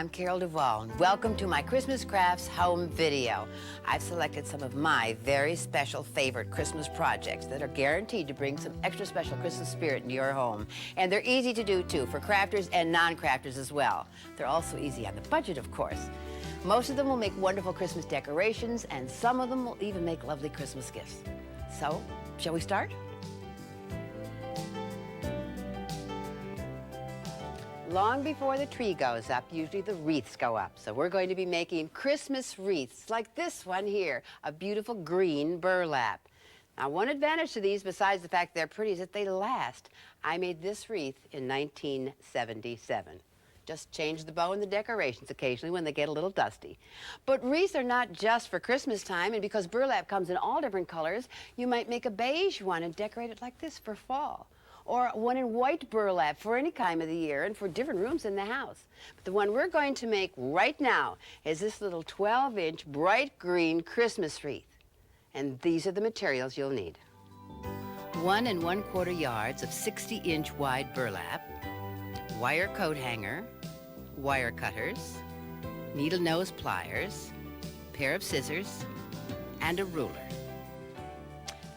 I'm Carol Duvall, and welcome to my Christmas Crafts home video. I've selected some of my very special favorite Christmas projects that are guaranteed to bring some extra special Christmas spirit into your home. And they're easy to do too, for crafters and non-crafters as well. They're also easy on the budget, of course. Most of them will make wonderful Christmas decorations, and some of them will even make lovely Christmas gifts. So, shall we start? Long before the tree goes up, usually the wreaths go up. So we're going to be making Christmas wreaths like this one here, a beautiful green burlap. Now, one advantage to these, besides the fact they're pretty, is that they last. I made this wreath in 1977. Just change the bow and the decorations occasionally when they get a little dusty. But wreaths are not just for Christmas time, and because burlap comes in all different colors, you might make a beige one and decorate it like this for fall. Or one in white burlap for any time of the year and for different rooms in the house. But the one we're going to make right now is this little 12-inch bright green Christmas wreath. And these are the materials you'll need. 1 1/4 yards of 60-inch wide burlap, wire coat hanger, wire cutters, needle nose pliers, pair of scissors, and a ruler.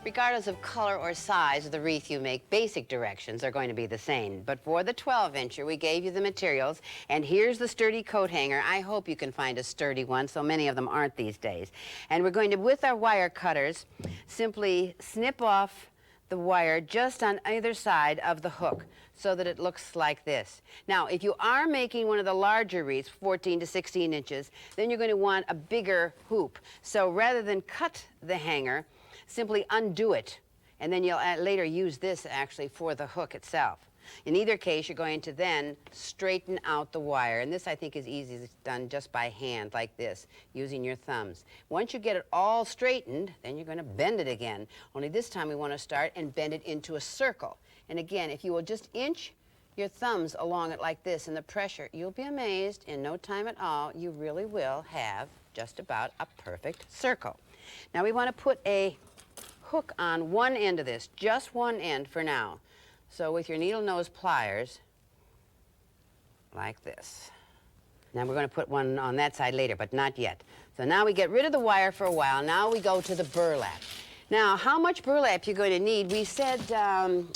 Regardless of color or size of the wreath you make, basic directions are going to be the same. But for the 12-incher, we gave you the materials, and here's the sturdy coat hanger. I hope you can find a sturdy one, so many of them aren't these days. And we're going to, with our wire cutters, simply snip off the wire just on either side of the hook so that it looks like this. Now, if you are making one of the larger wreaths, 14 to 16 inches, then you're going to want a bigger hoop. So rather than cut the hanger, simply undo it, and then you'll later use this actually for the hook itself. In either case, you're going to then straighten out the wire, and this I think is easy. It's done just by hand like this, using your thumbs. Once you get it all straightened, then you're going to bend it again. Only this time we want to start and bend it into a circle. And again, if you will just inch your thumbs along it like this and the pressure, you'll be amazed in no time at all, you really will have just about a perfect circle. Now we want to put a hook on one end of this, just one end for now. So with your needle nose pliers, like this. Now we're going to put one on that side later, but not yet. So now we get rid of the wire for a while. Now we go to the burlap. Now, how much burlap you're going to need, we said on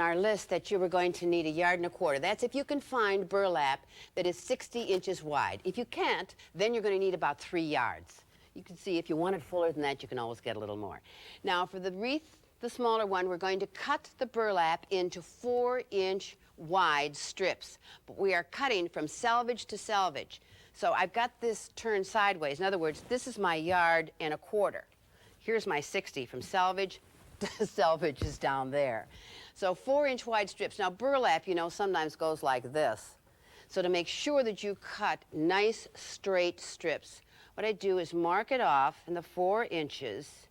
our list that you were going to need 1 1/4 yards. That's if you can find burlap that is 60 inches wide. If you can't, then you're going to need about 3 yards. You can see if you want it fuller than that, you can always get a little more. Now, for the wreath, the smaller one, we're going to cut the burlap into 4-inch wide strips. But we are cutting from selvage to selvage. So I've got this turned sideways. In other words, this is my 1 1/4 yards. Here's my 60 from selvage to selvage is down there. So 4-inch wide strips. Now, burlap, you know, sometimes goes like this. So to make sure that you cut nice straight strips, what I do is mark it off in the 4 inches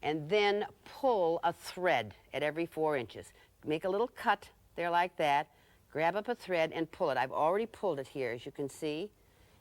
and then pull a thread at every 4 inches. Make a little cut there like that, grab up a thread and pull it. I've already pulled it here, as you can see,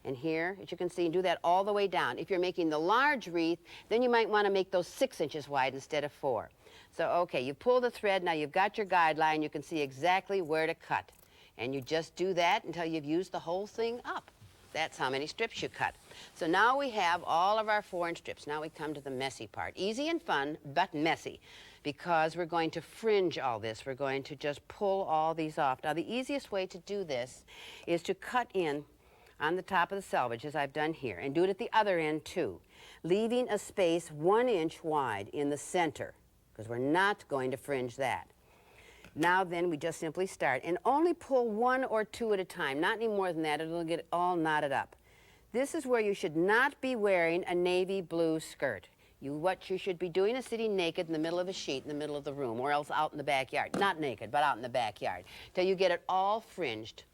and here, as you can see, and do that all the way down. If you're making the large wreath, then you might want to make those 6 inches wide instead of 4. So, okay, you pull the thread, now you've got your guideline, you can see exactly where to cut. And you just do that until you've used the whole thing up. That's how many strips you cut. So now we have all of our 4-inch strips. Now we come to the messy part. Easy and fun, but messy, because we're going to fringe all this. We're going to just pull all these off. Now the easiest way to do this is to cut in on the top of the selvage, as I've done here, and do it at the other end too, leaving a space 1 inch wide in the center, because we're not going to fringe that. Now then, we just simply start and only pull 1 or 2 at a time, not any more than that. It'll get all knotted up. This is where you should not be wearing a navy blue skirt. What you should be doing is sitting naked in the middle of a sheet in the middle of the room, or else out in the backyard. Not naked, but out in the backyard, till you get it all fringed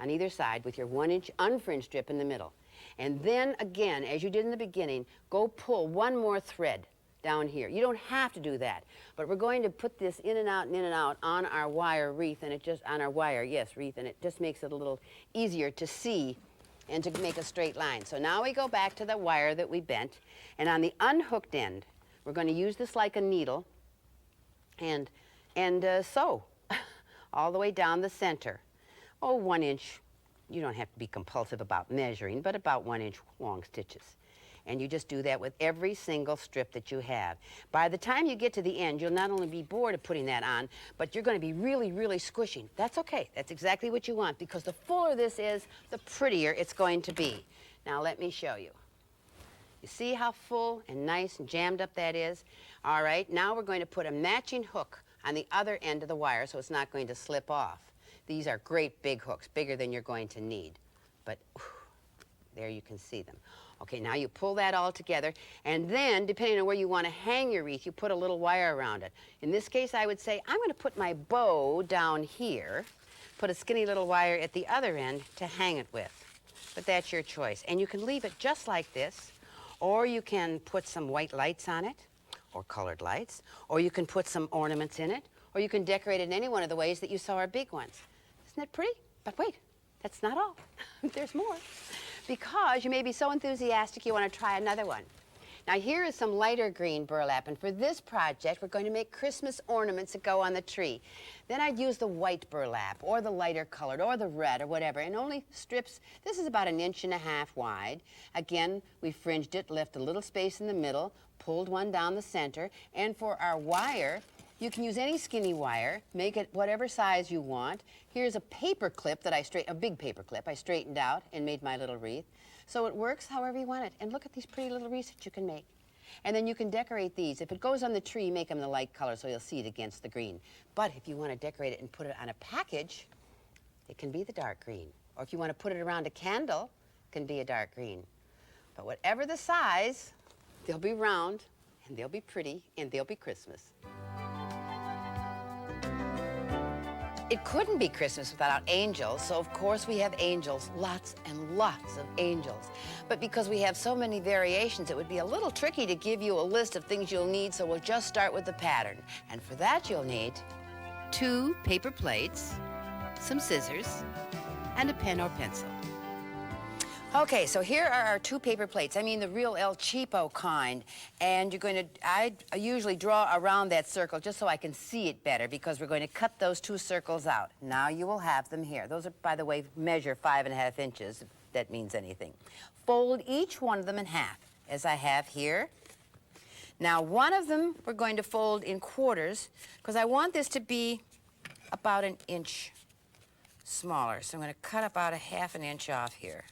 on either side with your 1-inch unfringed strip in the middle. And then again, as you did in the beginning, go pull 1 more thread down here. You don't have to do that, but we're going to put this in and out and in and out on our wire wreath, and it just, on our wire, yes, wreath, and it just makes it a little easier to see and to make a straight line. So now we go back to the wire that we bent, and on the unhooked end, we're going to use this like a needle and sew all the way down the center. Oh, 1 inch you don't have to be compulsive about measuring, but about 1 inch long stitches. And you just do that with every single strip that you have. By the time you get to the end, you'll not only be bored of putting that on, but you're going to be really, really squishing. That's okay. That's exactly what you want, because the fuller this is, the prettier it's going to be. Now let me show you. You see how full and nice and jammed up that is? All right, now we're going to put a matching hook on the other end of the wire so it's not going to slip off. These are great big hooks, bigger than you're going to need. But whew, there you can see them. Okay, now you pull that all together, and then, depending on where you want to hang your wreath, you put a little wire around it. In this case, I would say, I'm going to put my bow down here, put a skinny little wire at the other end to hang it with. But that's your choice. And you can leave it just like this, or you can put some white lights on it, or colored lights, or you can put some ornaments in it, or you can decorate it in any one of the ways that you saw our big ones. Isn't that pretty? But wait, that's not all. There's more. Because you may be so enthusiastic you want to try another one. Now here is some lighter green burlap, and for this project we're going to make Christmas ornaments that go on the tree. Then I'd use the white burlap, or the lighter colored, or the red, or whatever, and only strips. This is about 1.5 inches wide. Again, we fringed it, left a little space in the middle, pulled one down the center, and for our wire, you can use any skinny wire, make it whatever size you want. Here's a paper clip that a big paper clip I straightened out and made my little wreath. So it works however you want it. And look at these pretty little wreaths that you can make. And then you can decorate these. If it goes on the tree, make them the light color so you'll see it against the green. But if you want to decorate it and put it on a package, it can be the dark green. Or if you want to put it around a candle, it can be a dark green. But whatever the size, they'll be round, and they'll be pretty, and they'll be Christmas. It couldn't be Christmas without angels, so of course we have angels, lots and lots of angels. But because we have so many variations, it would be a little tricky to give you a list of things you'll need, so we'll just start with the pattern. And for that you'll need 2 paper plates, some scissors, and a pen or pencil. Okay, so here are our 2 paper plates. I mean the real El Cheapo kind. And you're going to, I usually draw around that circle just so I can see it better, because we're going to cut those 2 circles out. Now you will have them here. Those are, by the way, measure 5.5 inches, if that means anything. Fold each one of them in half, as I have here. Now one of them we're going to fold in quarters, because I want this to be about 1 inch smaller. So I'm going to cut about 1/2 inch off here.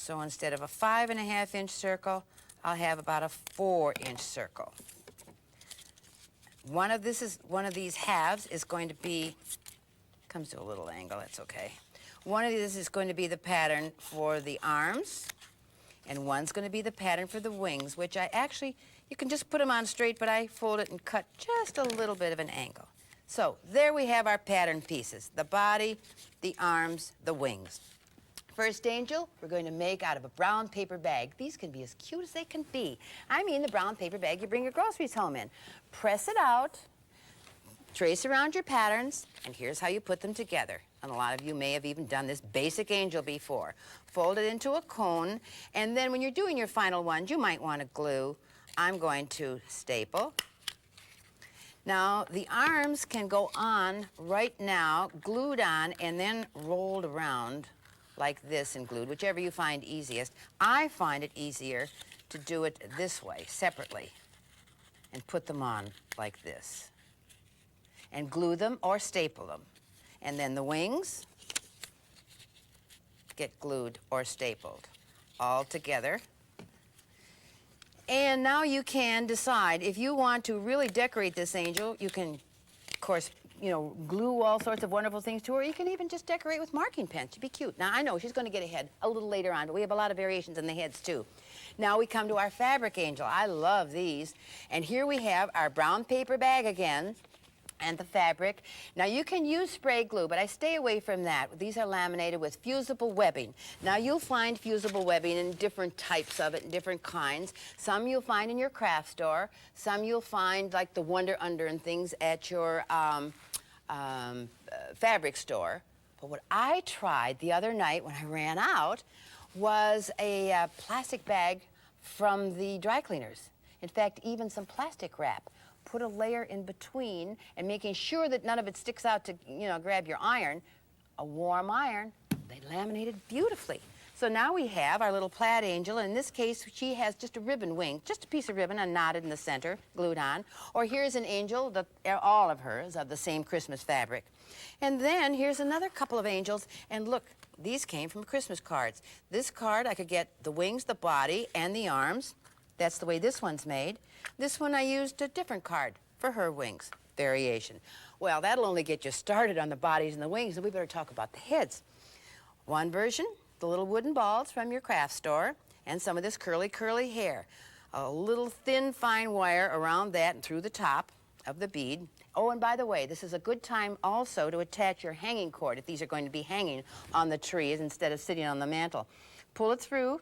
So instead of a 5.5 inch circle, I'll have about a 4-inch circle. One of these halves is going to be, comes to a little angle, that's okay. One of these is going to be the pattern for the arms, and one's going to be the pattern for the wings, which I actually, you can just put them on straight, but I fold it and cut just a little bit of an angle. So there we have our pattern pieces, the body, the arms, the wings. First angel, we're going to make out of a brown paper bag. These can be as cute as they can be. I mean the brown paper bag you bring your groceries home in. Press it out, trace around your patterns, and here's how you put them together. And a lot of you may have even done this basic angel before. Fold it into a cone, and then when you're doing your final ones, you might want to glue. I'm going to staple. Now, the arms can go on right now, glued on, and then rolled around like this and glued, whichever you find easiest. I find it easier to do it this way, separately, and put them on like this, and glue them or staple them. And then the wings get glued or stapled all together. And now you can decide if you want to really decorate this angel. You can, of course, you know, glue all sorts of wonderful things to her. You can even just decorate with marking pens. It'd be cute. Now, I know she's going to get a head a little later on, but we have a lot of variations in the heads, too. Now we come to our fabric angel. I love these. And here we have our brown paper bag again, and the fabric. Now you can use spray glue, but I stay away from that. These are laminated with fusible webbing. Now you'll find fusible webbing in different types of it, in different kinds. Some you'll find in your craft store. Some you'll find like the Wonder Under and things at your fabric store. But what I tried the other night when I ran out was a plastic bag from the dry cleaners. In fact, even some plastic wrap. Put a layer in between and making sure that none of it sticks out to, you know, grab your iron. A warm iron, They laminated beautifully. So now we have our little plaid angel. In this case, she has just a ribbon wing, just a piece of ribbon and knotted in the center, glued on. Or here's an angel, all of hers of the same Christmas fabric. And then here's another couple of angels. And look, these came from Christmas cards. This card, I could get the wings, the body, and the arms. That's the way this one's made. This one I used a different card for her wings, variation. Well, that'll only get you started on the bodies and the wings, and we better talk about the heads. One version, the little wooden balls from your craft store, and some of this curly, curly hair. A little thin, fine wire around that and through the top of the bead. Oh, and by the way, this is a good time also to attach your hanging cord if these are going to be hanging on the trees instead of sitting on the mantle. Pull it through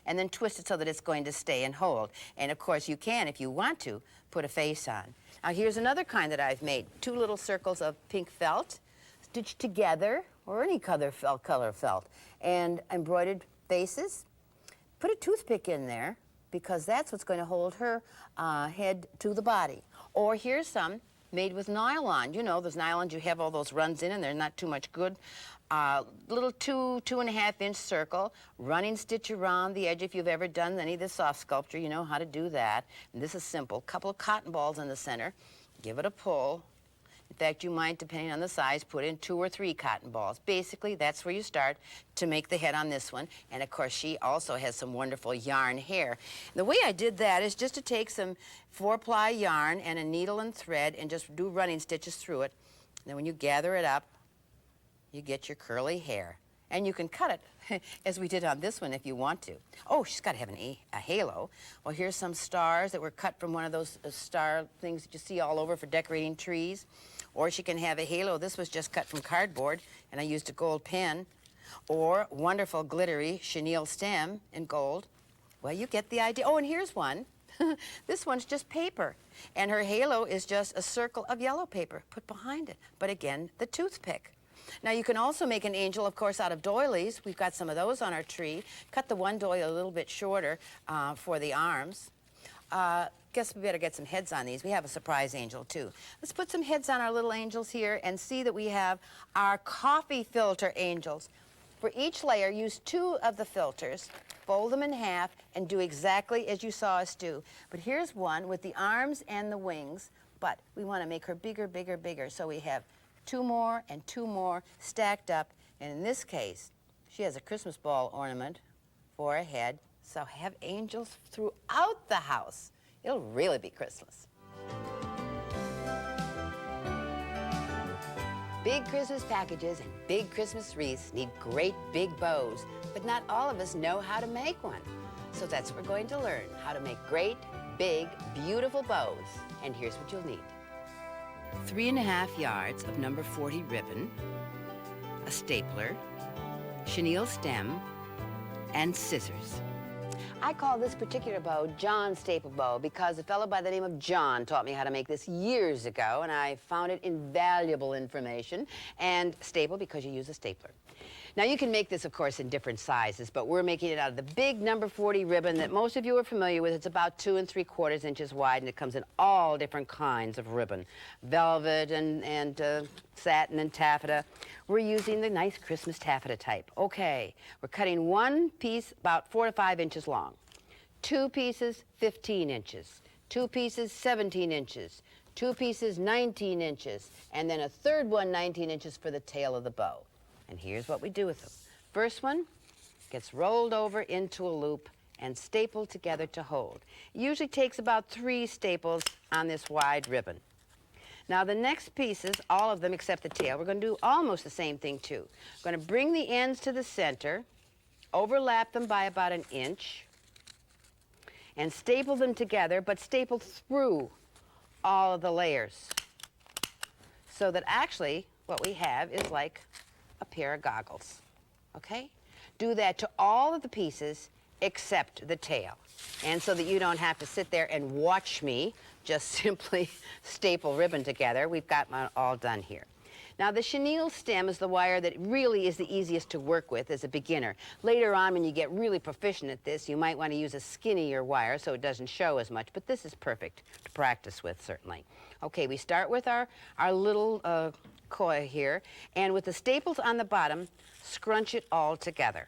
and then twist it so that it's going to stay and hold. And of course you can, if you want to, put a face on. Now here's another kind that I've made. 2 little circles of pink felt stitched together, or any color felt, and embroidered faces. Put a toothpick in there because that's what's going to hold her head to the body. Or here's some made with nylon. You know, those nylons, you have all those runs in and they're not too much good. Little 2.5-inch circle, running stitch around the edge. If you've ever done any of this soft sculpture, you know how to do that. And this is simple. Couple of cotton balls in the center. Give it a pull. In fact, you might, depending on the size, put in 2 or 3 cotton balls. Basically, that's where you start to make the head on this one. And of course, she also has some wonderful yarn hair. And the way I did that is just to take some 4-ply yarn and a needle and thread and just do running stitches through it. And then when you gather it up, you get your curly hair. And you can cut it, as we did on this one, if you want to. Oh, she's got to have a halo. Well, here's some stars that were cut from one of those star things that you see all over for decorating trees. Or she can have a halo. This was just cut from cardboard, and I used a gold pen. Or wonderful glittery chenille stem in gold. Well, you get the idea. Oh, and here's one. This one's just paper. And her halo is just a circle of yellow paper put behind it. But again, the toothpick. Now you can also make an angel, of course, out of doilies. We've got some of those on our tree. Cut the one doily a little bit shorter for the arms. Guess we better get some heads on these. We have a surprise angel too. Let's put some heads on our little angels here and see that we have our coffee filter angels. For each layer, use 2 of the filters, fold them in half, and do exactly as you saw us do. But here's one with the arms and the wings, but we want to make her bigger, bigger, bigger. So we have 2 more and 2 more stacked up, and in this case, she has a Christmas ball ornament for a head, so have angels throughout the house. It'll really be Christmas. Big Christmas packages and big Christmas wreaths need great big bows, but not all of us know how to make one. So that's what we're going to learn, how to make great, big, beautiful bows. And here's what you'll need. 3.5 yards of number 40 ribbon, a stapler, chenille stem, and scissors. I call this particular bow John's staple bow because a fellow by the name of John taught me how to make this years ago, and I found it invaluable information. And staple because you use a stapler. Now you can make this, of course, in different sizes, but we're making it out of the big number 40 ribbon that most of you are familiar with. It's about 2 3/4 inches wide, and it comes in all different kinds of ribbon. Velvet and satin and taffeta. We're using the nice Christmas taffeta type. Okay, we're cutting 1 piece about 4 to 5 inches long, 2 pieces 15 inches, 2 pieces 17 inches, 2 pieces 19 inches, and then a third one 19 inches for the tail of the bow. And here's what we do with them. First one gets rolled over into a loop and stapled together to hold. It usually takes about 3 staples on this wide ribbon. Now the next pieces, all of them except the tail, we're going to do almost the same thing too. We're going to bring the ends to the center, overlap them by about 1 inch, and staple them together, but staple through all of the layers. So that actually what we have is like a pair of goggles, okay? Do that to all of the pieces except the tail. And so that you don't have to sit there and watch me just simply staple ribbon together, we've got mine all done here. Now the chenille stem is the wire that really is the easiest to work with as a beginner. Later on, when you get really proficient at this, you might want to use a skinnier wire so it doesn't show as much, but this is perfect to practice with, certainly. Okay, we start with our little coil here, and with the staples on the bottom, scrunch it all together.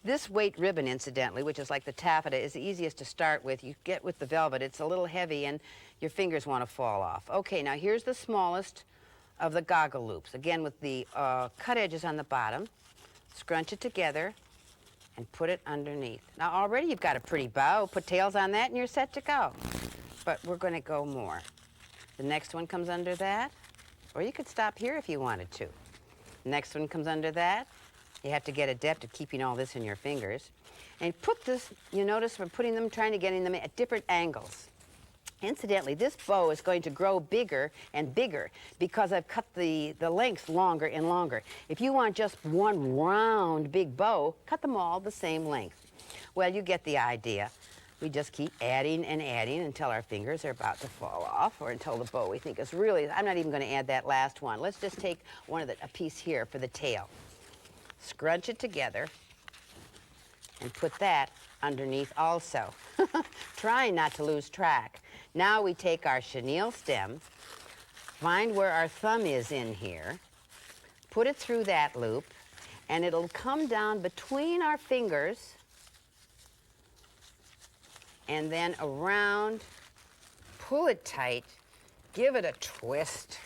This weight ribbon, incidentally, which is like the taffeta, is the easiest to start with. You get with the velvet, it's a little heavy and your fingers want to fall off. Okay, now here's the smallest of the goggle loops. Again, with the cut edges on the bottom, scrunch it together and put it underneath. Now already you've got a pretty bow. Put tails on that and you're set to go. But we're going to go more. The next one comes under that, or you could stop here if you wanted to. Next one comes under that. You have to get adept at keeping all this in your fingers. And put this, you notice we're putting them, trying to get them at different angles. Incidentally, this bow is going to grow bigger and bigger because I've cut the lengths longer and longer. If you want just one round big bow, cut them all the same length. Well, you get the idea. We just keep adding and adding until our fingers are about to fall off, or until the bow we think is really, I'm not even going to add that last one. Let's just take a piece here for the tail. Scrunch it together and put that underneath also. Trying not to lose track. Now we take our chenille stem, find where our thumb is in here, put it through that loop, and it'll come down between our fingers and then around, pull it tight, give it a twist.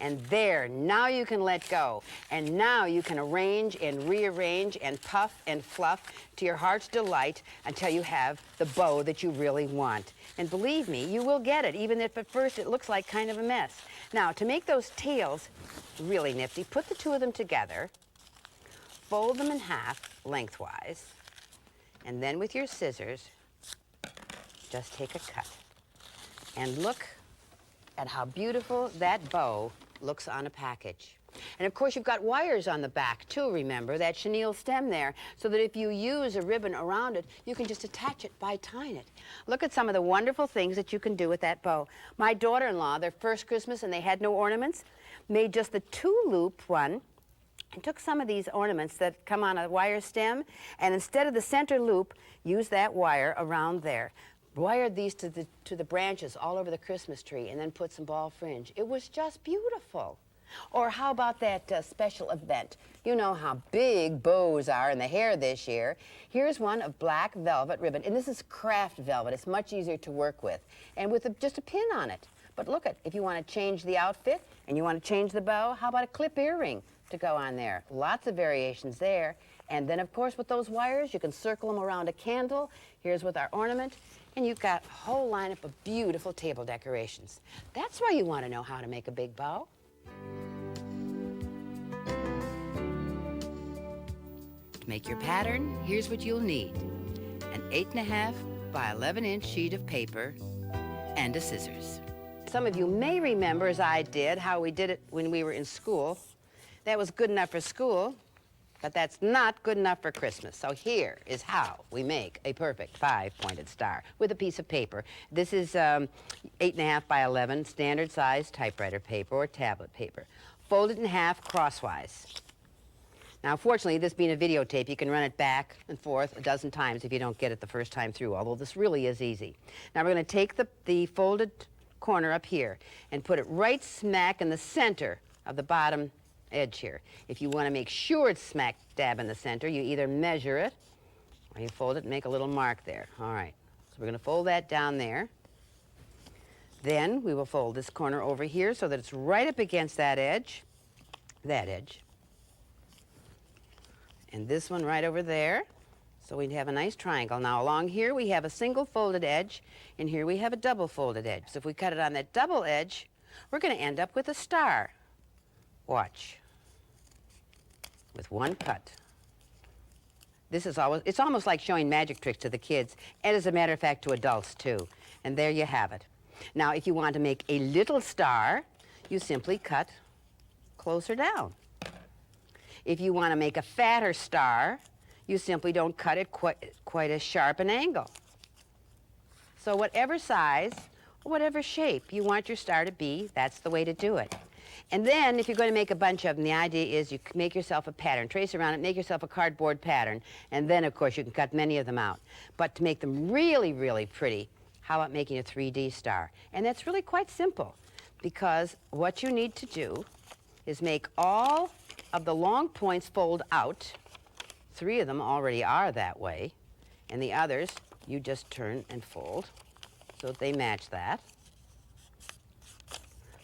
And there, now you can let go. And now you can arrange and rearrange and puff and fluff to your heart's delight until you have the bow that you really want. And believe me, you will get it, even if at first it looks like kind of a mess. Now, to make those tails really nifty, put the two of them together, fold them in half lengthwise, and then with your scissors, just take a cut. And look at how beautiful that bow looks on a package. And of course you've got wires on the back too, remember, that chenille stem there, so that if you use a ribbon around it, you can just attach it by tying it. Look at some of the wonderful things that you can do with that bow. My daughter-in-law, their first Christmas, and they had no ornaments, made just the two-loop one, and took some of these ornaments that come on a wire stem, and instead of the center loop, use that wire around there. Wired these to the branches all over the Christmas tree, and then put some ball fringe. It was just beautiful. Or how about that special event? You know how big bows are in the hair this year. Here's one of black velvet ribbon, and this is craft velvet. It's much easier to work with, and with just a pin on it. But look at, if you want to change the outfit and you want to change the bow, how about a clip earring to go on there? Lots of variations there. And then, of course, with those wires, you can circle them around a candle. Here's with our ornament. And you've got a whole lineup of beautiful table decorations. That's why you want to know how to make a big bow. To make your pattern, here's what you'll need. An 8.5 by 11-inch sheet of paper and a scissors. Some of you may remember, as I did, how we did it when we were in school. That was good enough for school, but that's not good enough for Christmas. So here is how we make a perfect 5-pointed star with a piece of paper. This is 8.5 by 11 standard size typewriter paper or tablet paper. Fold it in half crosswise. Now, fortunately, this being a videotape, you can run it back and forth a dozen times if you don't get it the first time through, although this really is easy. Now, we're going to take the folded corner up here and put it right smack in the center of the bottom edge here. If you want to make sure it's smack dab in the center, you either measure it or you fold it and make a little mark there. All right, so we're going to fold that down there. Then we will fold this corner over here so that it's right up against that edge, and this one right over there. So we'd have a nice triangle. Now along here we have a single folded edge, and here we have a double folded edge. So if we cut it on that double edge, we're going to end up with a star. Watch. With one cut. This is it's almost like showing magic tricks to the kids, and as a matter of fact to adults too. And there you have it. Now if you want to make a little star, you simply cut closer down. If you want to make a fatter star, you simply don't cut it quite as sharp an angle. So whatever size, whatever shape you want your star to be, that's the way to do it. And then, if you're going to make a bunch of them, the idea is you make yourself a pattern, trace around it, make yourself a cardboard pattern, and then, of course, you can cut many of them out. But to make them really, really pretty, how about making a 3D star? And that's really quite simple, because what you need to do is make all of the long points fold out. 3 of them already are that way, and the others you just turn and fold so that they match that.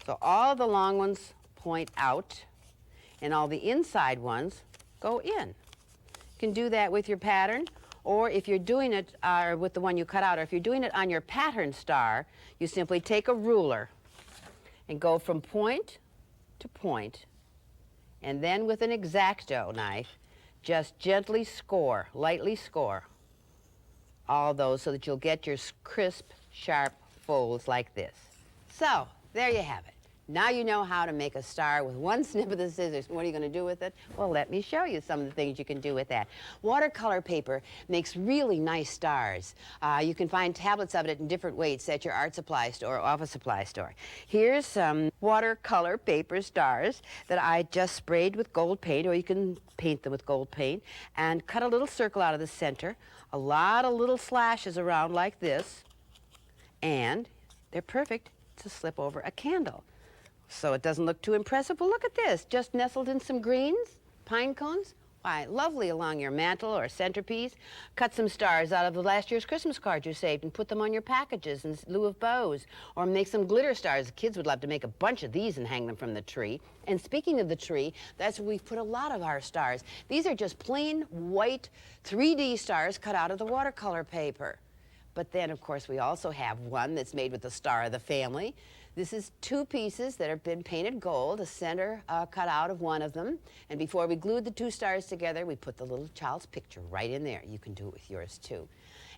So all the long ones point out, and all the inside ones go in. You can do that with your pattern, or if you're doing it with the one you cut out, or if you're doing it on your pattern star, you simply take a ruler and go from point to point, and then with an X-Acto knife, just gently score, lightly score all those so that you'll get your crisp, sharp folds like this. So, there you have it. Now you know how to make a star with one snip of the scissors. What are you going to do with it? Well, let me show you some of the things you can do with that. Watercolor paper makes really nice stars. You can find tablets of it in different weights at your art supply store or office supply store. Here's some watercolor paper stars that I just sprayed with gold paint, or you can paint them with gold paint, and cut a little circle out of the center, a lot of little slashes around like this, and they're perfect to slip over a candle. So it doesn't look too impressive. Well, look at this, just nestled in some greens, pine cones. Why, lovely along your mantle or centerpiece. Cut some stars out of the last year's Christmas cards you saved and put them on your packages in lieu of bows. Or make some glitter stars. The kids would love to make a bunch of these and hang them from the tree. And speaking of the tree, that's where we've put a lot of our stars. These are just plain white 3D stars cut out of the watercolor paper. But then, of course, we also have one that's made with the star of the family. This is 2 pieces that have been painted gold, a center cut out of one of them. And before we glued the 2 stars together, we put the little child's picture right in there. You can do it with yours, too.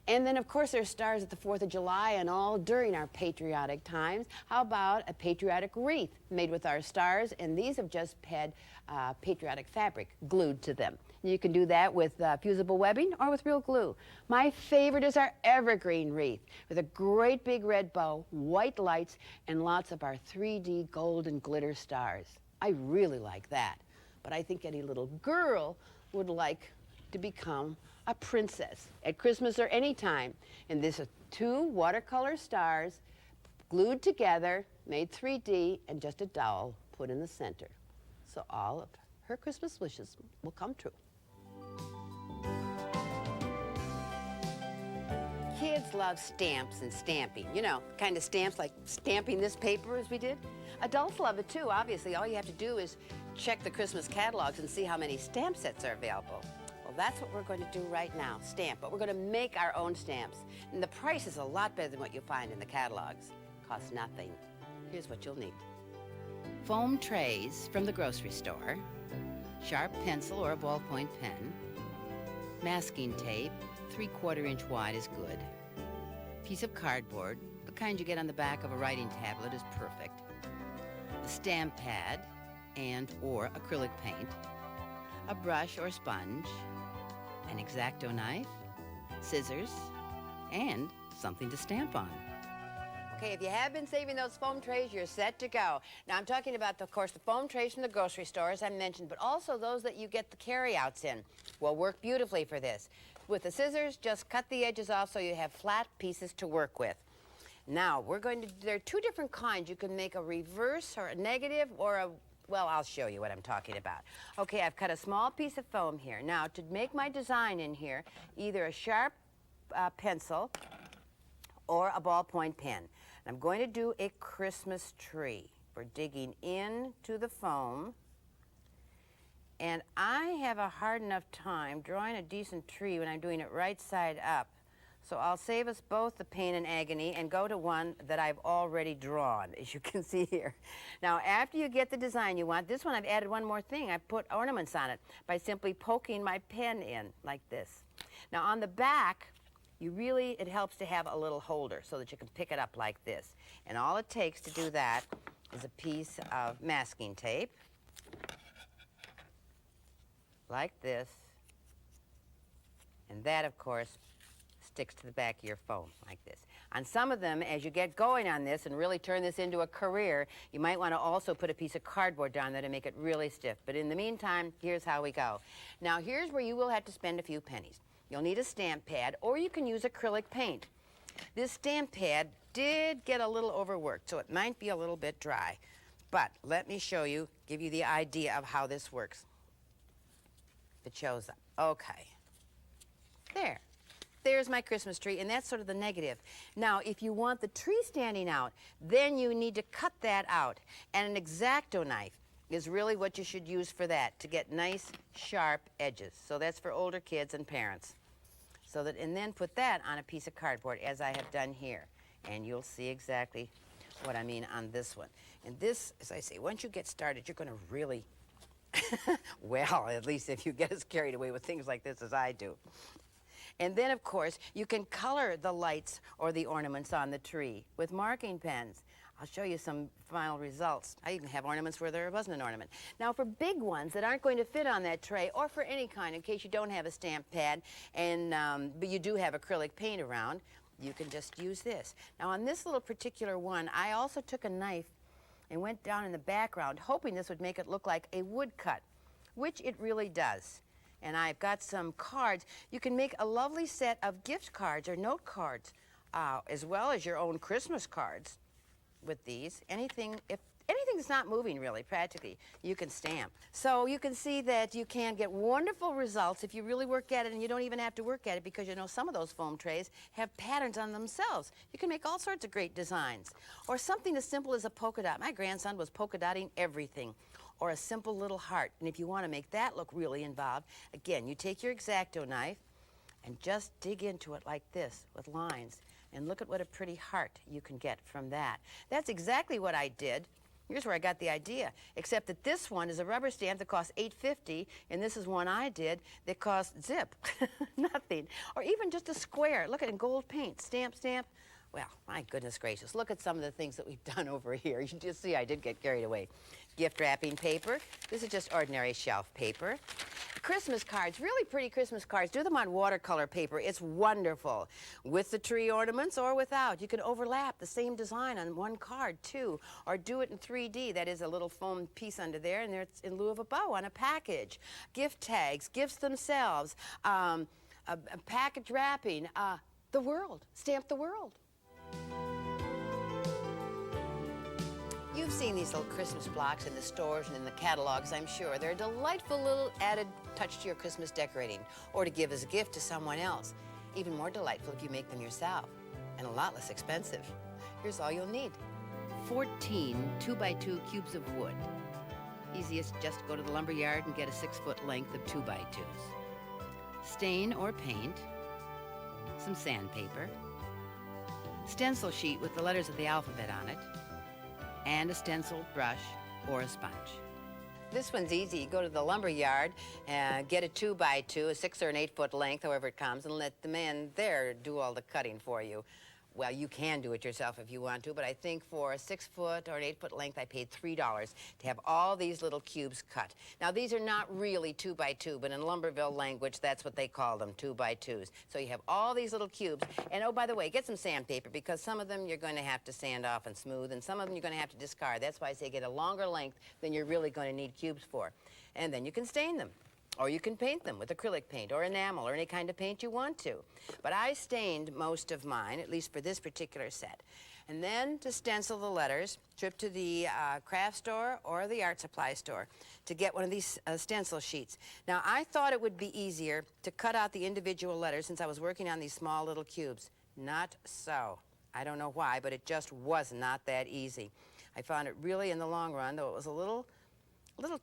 And then, of course, there's stars at the 4th of July and all during our patriotic times. How about a patriotic wreath made with our stars? And these have just had patriotic fabric glued to them. You can do that with fusible webbing or with real glue. My favorite is our evergreen wreath with a great big red bow, white lights, and lots of our 3D gold and glitter stars. I really like that. But I think any little girl would like to become a princess at Christmas or any time. And this is 2 watercolor stars glued together, made 3D, and just a dowel put in the center. So all of her Christmas wishes will come true. Kids love stamps and stamping. You know, kind of stamps like stamping this paper as we did. Adults love it too, obviously. All you have to do is check the Christmas catalogs and see how many stamp sets are available. Well, that's what we're going to do right now, stamp. But we're going to make our own stamps. And the price is a lot better than what you'll find in the catalogs. Costs nothing. Here's what you'll need. Foam trays from the grocery store, sharp pencil or a ballpoint pen, masking tape, 3/4 inch wide is good, piece of cardboard, the kind you get on the back of a writing tablet is perfect, a stamp pad and or acrylic paint, a brush or sponge, an X-Acto knife, scissors, and something to stamp on. Okay, if you have been saving those foam trays, you're set to go. Now, I'm talking about, of course, the foam trays from the grocery store, as I mentioned, but also those that you get the carryouts in will work beautifully for this. With the scissors, just cut the edges off so you have flat pieces to work with. Now, there are 2 different kinds. You can make a reverse or a negative or a, well, I'll show you what I'm talking about. Okay, I've cut a small piece of foam here. Now, to make my design in here, either a sharp pencil or a ballpoint pen. I'm going to do a Christmas tree. We're digging into the foam. And I have a hard enough time drawing a decent tree when I'm doing it right side up. So I'll save us both the pain and agony and go to one that I've already drawn, as you can see here. Now, after you get the design you want, this one I've added one more thing. I've put ornaments on it by simply poking my pen in like this. Now, on the back, it helps to have a little holder so that you can pick it up like this. And all it takes to do that is a piece of masking tape, like this. And that, of course, sticks to the back of your foam like this. On some of them, as you get going on this and really turn this into a career, you might want to also put a piece of cardboard down there to make it really stiff. But in the meantime, here's how we go. Now, here's where you will have to spend a few pennies. You'll need a stamp pad, or you can use acrylic paint. This stamp pad did get a little overworked, so it might be a little bit dry. But let me show you, give you the idea of how this works. If it shows up. Okay. There. There's my Christmas tree, and that's sort of the negative. Now, if you want the tree standing out, then you need to cut that out. And an X-Acto knife is really what you should use for that, to get nice, sharp edges. So that's for older kids and parents. So that, and then put that on a piece of cardboard, as I have done here. And you'll see exactly what I mean on this one. And this, as I say, once you get started, you're going to really, well, at least if you get as carried away with things like this as I do. And then, of course, you can color the lights or the ornaments on the tree with marking pens. I'll show you some final results. I even have ornaments where there wasn't an ornament. Now, for big ones that aren't going to fit on that tray, or for any kind, in case you don't have a stamp pad, and but you do have acrylic paint around, you can just use this. Now, on this little particular one, I also took a knife and went down in the background, hoping this would make it look like a woodcut, which it really does. And I've got some cards. You can make a lovely set of gift cards or note cards, as well as your own Christmas cards with these. Anything, if anything's not moving really, practically, you can stamp. So you can see that you can get wonderful results if you really work at it, and you don't even have to work at it, because you know some of those foam trays have patterns on themselves. You can make all sorts of great designs. Or something as simple as a polka dot. My grandson was polka dotting everything. Or a simple little heart. And if you want to make that look really involved, again, you take your X-Acto knife and just dig into it like this with lines. And look at what a pretty heart you can get from that. That's exactly what I did. Here's where I got the idea. Except that this one is a rubber stamp that costs $8.50, and this is one I did that cost zip, nothing. Or even just a square. Look at it in gold paint. Stamp, stamp. Well, my goodness gracious, look at some of the things that we've done over here. You can just see I did get carried away. Gift wrapping paper. This is just ordinary shelf paper. Christmas cards, really pretty Christmas cards. Do them on watercolor paper. It's wonderful. With the tree ornaments or without. You can overlap the same design on one card too. Or do it in 3D. That is a little foam piece under there, and there it's in lieu of a bow on a package. Gift tags, gifts themselves, a package wrapping, the world. Stamp the world. You've seen these little Christmas blocks in the stores and in the catalogs, I'm sure. They're a delightful little added touch to your Christmas decorating, or to give as a gift to someone else. Even more delightful if you make them yourself, and a lot less expensive. Here's all you'll need. 14 2x2 cubes of wood. Easiest, just go to the lumber yard and get a 6-foot length of 2x2s. Stain or paint, some sandpaper, stencil sheet with the letters of the alphabet on it, and a stencil brush or a sponge. This one's easy. You go to the lumber yard and get a 2x2, a 6 or an 8-foot length, however it comes, and let the man there do all the cutting for you. Well, you can do it yourself if you want to, but I think for a 6-foot or an 8-foot length, I paid $3 to have all these little cubes cut. Now, these are not really 2x2, but in Lumberville language, that's what they call them, 2x2s. So you have all these little cubes, and oh, by the way, get some sandpaper, because some of them you're going to have to sand off and smooth, and some of them you're going to have to discard. That's why I say get a longer length than you're really going to need cubes for. And then you can stain them. Or you can paint them with acrylic paint or enamel or any kind of paint you want to. But I stained most of mine, at least for this particular set. And then to stencil the letters, trip to the craft store or the art supply store to get one of these stencil sheets. Now, I thought it would be easier to cut out the individual letters since I was working on these small little cubes. Not so. I don't know why, but it just was not that easy. I found it really, in the long run, though it was a little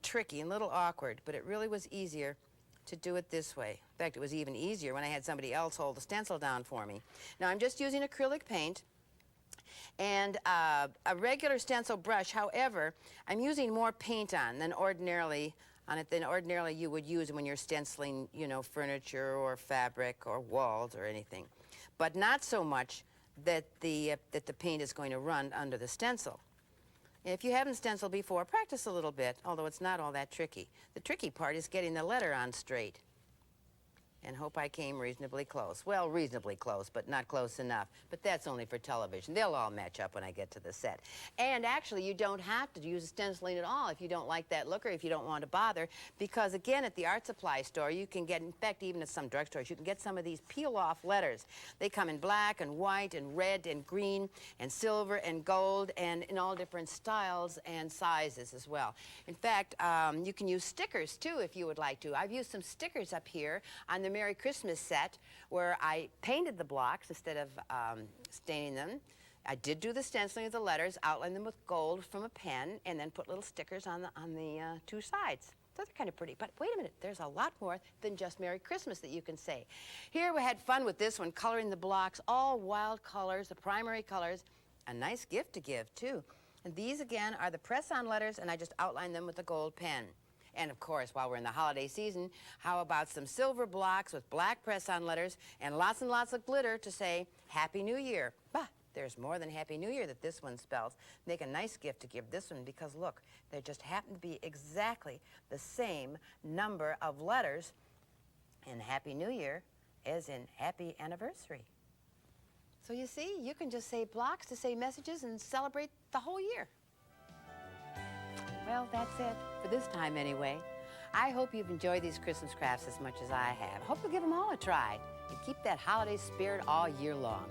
tricky and a little awkward, but it really was easier to do it this way. In fact, it was even easier when I had somebody else hold the stencil down for me. Now, I'm just using acrylic paint and a regular stencil brush. However, I'm using more paint than ordinarily you would use when you're stenciling, you know, furniture or fabric or walls or anything. But not so much that the paint is going to run under the stencil. If you haven't stenciled before, practice a little bit, although it's not all that tricky. The tricky part is getting the letter on straight. and hope I came reasonably close. Well, reasonably close, but not close enough. But that's only for television. They'll all match up when I get to the set. And actually, you don't have to use stenciling at all if you don't like that look or if you don't want to bother, because again, at the art supply store, you can get, in fact, even at some drugstores, you can get some of these peel-off letters. They come in black and white and red and green and silver and gold and in all different styles and sizes as well. In fact, you can use stickers, too, if you would like to. I've used some stickers up here on the Merry Christmas set where I painted the blocks instead of staining them. I did do the stenciling of the letters, outline them with gold from a pen, and then put little stickers on the two sides. So they're kind of pretty. But wait a minute, there's a lot more than just Merry Christmas that you can say. Here we had fun with this one, coloring the blocks, all wild colors, the primary colors. A nice gift to give, too. And these, again, are the press-on letters, and I just outlined them with a gold pen. And of course, while we're in the holiday season, how about some silver blocks with black press-on letters and lots of glitter to say Happy New Year. But there's more than Happy New Year that this one spells. Make a nice gift to give this one because look, there just happen to be exactly the same number of letters in Happy New Year as in Happy Anniversary. So you see, you can just say blocks to say messages and celebrate the whole year. Well, that's it, for this time anyway. I hope you've enjoyed these Christmas crafts as much as I have. I hope you'll give them all a try and keep that holiday spirit all year long.